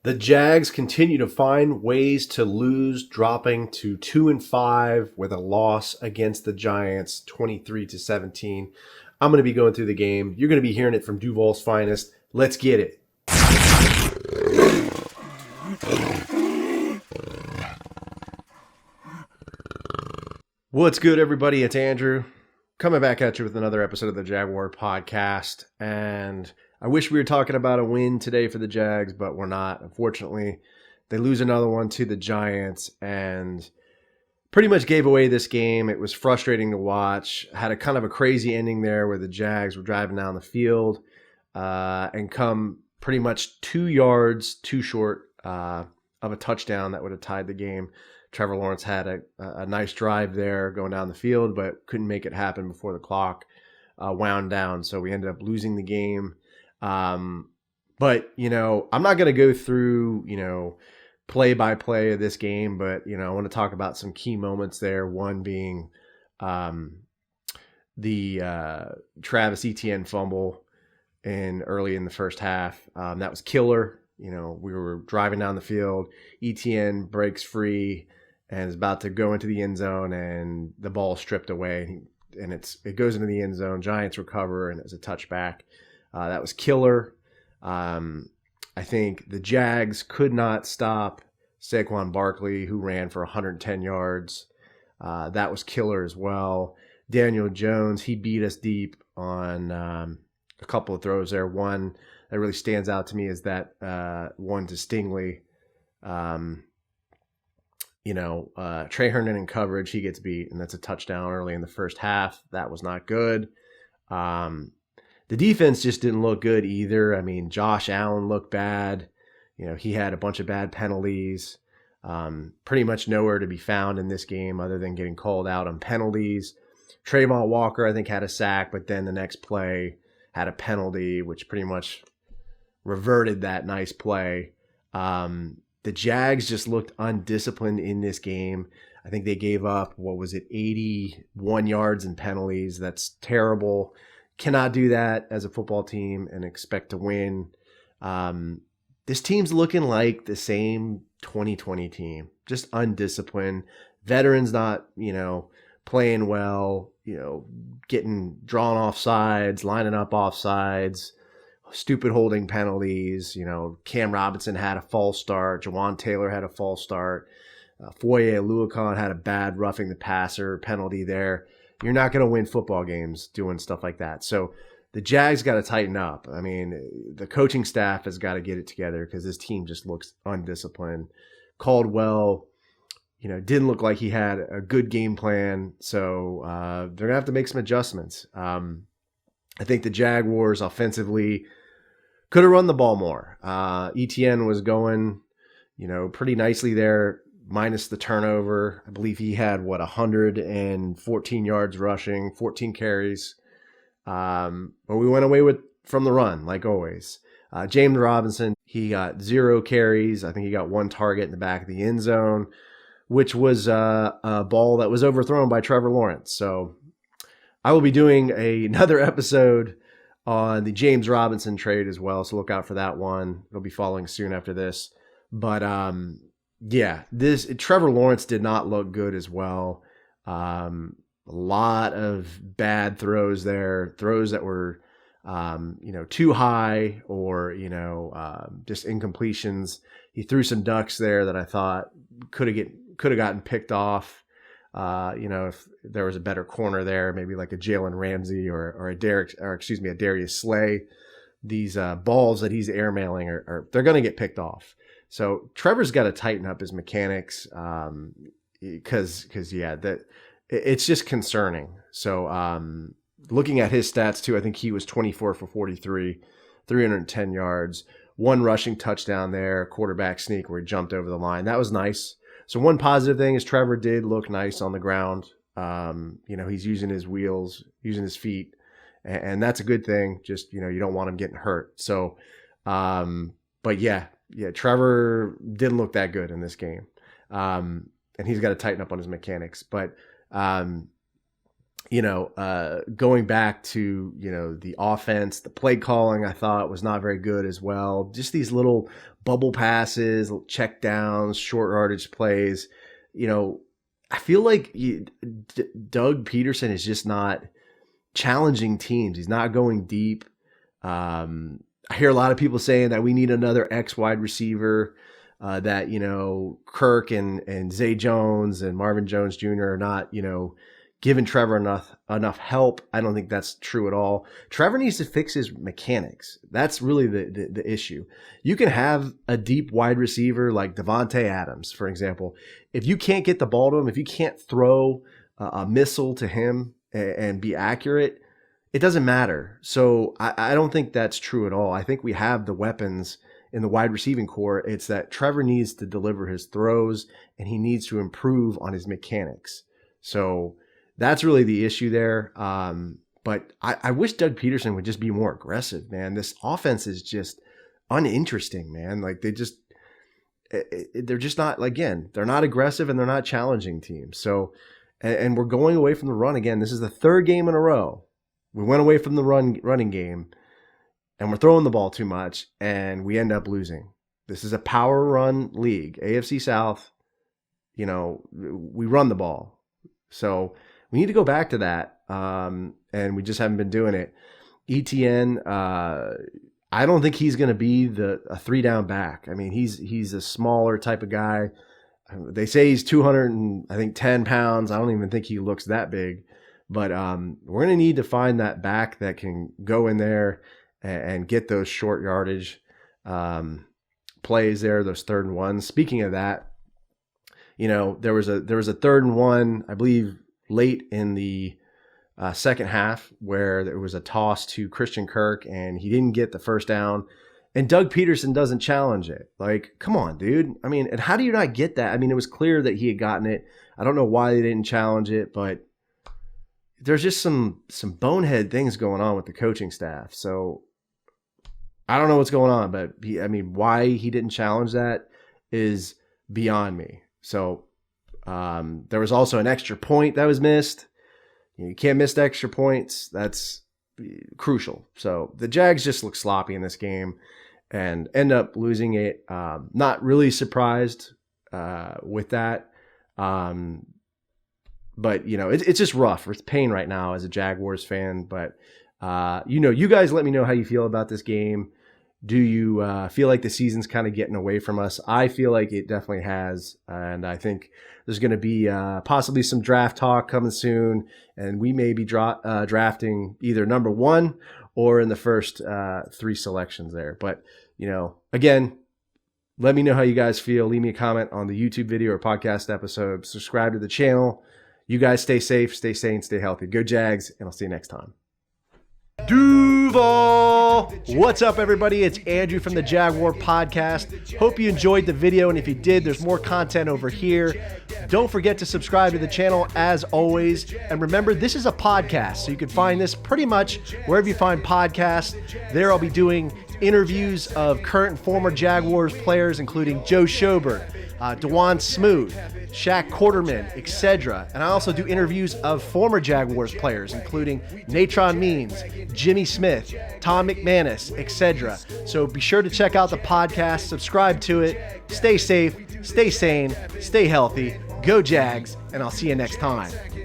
The Jags continue to find ways to lose, dropping to 2-5 with a loss against the Giants, 23-17. I'm going to be going through the game. You're going to be hearing it from Duval's finest. Let's get it. What's good, everybody? It's Andrew coming back at you with another episode of the Jaguar podcast. And I wish we were talking about a win today for the Jags, but we're not. Unfortunately, they lose another one to the Giants and pretty much gave away this game. It was frustrating to watch. Had a kind of a crazy ending there where the Jags were driving down the field and come pretty much 2 yards too short of a touchdown that would have tied the game. Trevor Lawrence had a nice drive there going down the field, but couldn't make it happen before the clock wound down. So we ended up losing the game. But, I'm not going to go through, play by play of this game, but, I want to talk about some key moments there. One being the Travis Etienne fumble early in the first half. That was killer. We were driving down the field. Etienne breaks free and is about to go into the end zone, and the ball is stripped away, and it goes into the end zone. Giants recover, and it's a touchback. That was killer. I think the Jags could not stop Saquon Barkley, who ran for 110 yards. That was killer as well. Daniel Jones, he beat us deep on a couple of throws there. One that really stands out to me is that one to Stingley. Trey Herndon in coverage, he gets beat, and that's a touchdown early in the first half. That was not good. The defense just didn't look good either. I mean, Josh Allen looked bad. He had a bunch of bad penalties. Pretty much nowhere to be found in this game other than getting called out on penalties. Trayvon Walker, I think, had a sack, but then the next play had a penalty, which pretty much reverted that nice play. The Jags just looked undisciplined in this game. I think they gave up, 81 yards in penalties. That's terrible. Cannot do that as a football team and expect to win. This team's looking like the same 2020 team, just undisciplined. Veterans not, playing well, getting drawn off sides, lining up off sides, stupid holding penalties. Cam Robinson had a false start. Jawan Taylor had a false start. Foye Oluokun had a bad roughing the passer penalty there. You're not going to win football games doing stuff like that. So the Jags got to tighten up. I mean, the coaching staff has got to get it together because this team just looks undisciplined. Caldwell, didn't look like he had a good game plan. So they're going to have to make some adjustments. I think the Jaguars offensively could have run the ball more. Etienne was going, pretty nicely there, minus the turnover. I believe he had, 114 yards rushing, 14 carries. But we went away from the run, like always. James Robinson, he got 0 carries. I think he got 1 target in the back of the end zone, which was a ball that was overthrown by Trevor Lawrence. So I will be doing another episode on the James Robinson trade as well, so look out for that one. It'll be following soon after this. But Trevor Lawrence did not look good as well. A lot of bad throws there, throws that were too high or just incompletions. He threw some ducks there that I thought could have gotten picked off. If there was a better corner there, maybe like a Jalen Ramsey or a Darius Slay, these balls that he's airmailing they're going to get picked off. So Trevor's got to tighten up his mechanics because it's just concerning. So looking at his stats too, I think he was 24 for 43, 310 yards, 1 rushing touchdown there, quarterback sneak where he jumped over the line. That was nice. So one positive thing is Trevor did look nice on the ground. He's using his wheels, using his feet, and that's a good thing. Just, you don't want him getting hurt. So, Trevor didn't look that good in this game. And he's got to tighten up on his mechanics. But, going back to, the offense, the play calling I thought was not very good as well. Just these little bubble passes, check downs, short yardage plays. I feel like Doug Peterson is just not challenging teams. He's not going deep. I hear a lot of people saying that we need another X wide receiver, that, Kirk and Zay Jones and Marvin Jones Jr. are not, giving Trevor enough help. I don't think that's true at all. Trevor needs to fix his mechanics. That's really the issue. You can have a deep wide receiver like Devontae Adams, for example. If you can't get the ball to him, if you can't throw a missile to him and be accurate, it doesn't matter. So I don't think that's true at all. I think we have the weapons in the wide receiving core. It's that Trevor needs to deliver his throws and he needs to improve on his mechanics. So that's really the issue there. But I wish Doug Peterson would just be more aggressive, man. This offense is just uninteresting, man. Like they're just not, again, they're not aggressive and they're not challenging teams. So, and we're going away from the run again. This is the third game in a row. We went away from the running game and we're throwing the ball too much and we end up losing. This is a power run league, AFC South. We run the ball. So we need to go back to that. And we just haven't been doing it. ETN, I don't think he's going to be a 3-down back. I mean, he's a smaller type of guy. They say he's 210 pounds. I don't even think he looks that big. But we're going to need to find that back that can go in there and get those short yardage plays there, those 3rd and 1s. Speaking of that, there was a 3rd and 1, I believe, late in the second half where there was a toss to Christian Kirk and he didn't get the first down. And Doug Peterson doesn't challenge it. Like, come on, dude. I mean, and how do you not get that? I mean, it was clear that he had gotten it. I don't know why they didn't challenge it, but there's just some bonehead things going on with the coaching staff. So I don't know what's going on, but why he didn't challenge that is beyond me. So there was also an extra point that was missed. You can't miss the extra points. That's crucial. So the Jags just look sloppy in this game and end up losing it. Not really surprised with that. But, it's just rough. It's pain right now as a Jaguars fan. But, you guys let me know how you feel about this game. Do you feel like the season's kind of getting away from us? I feel like it definitely has. And I think there's going to be possibly some draft talk coming soon. And we may be drafting either number 1 or in the first 3 selections there. But, again, let me know how you guys feel. Leave me a comment on the YouTube video or podcast episode. Subscribe to the channel. You guys stay safe, stay sane, stay healthy. Go Jags, and I'll see you next time. Duval! What's up, everybody? It's Andrew from the Jaguar Podcast. Hope you enjoyed the video, and if you did, there's more content over here. Don't forget to subscribe to the channel as always. And remember, this is a podcast, so you can find this pretty much wherever you find podcasts. There I'll be doing interviews of current and former Jaguars players, including Joe Schobert, DeJuan Smoot, Shaq Quarterman, etc. And I also do interviews of former Jaguars players, including Natron Means, Jimmy Smith, Tom McManus, etc. So be sure to check out the podcast, subscribe to it, stay safe, stay sane, stay healthy, go Jags, and I'll see you next time.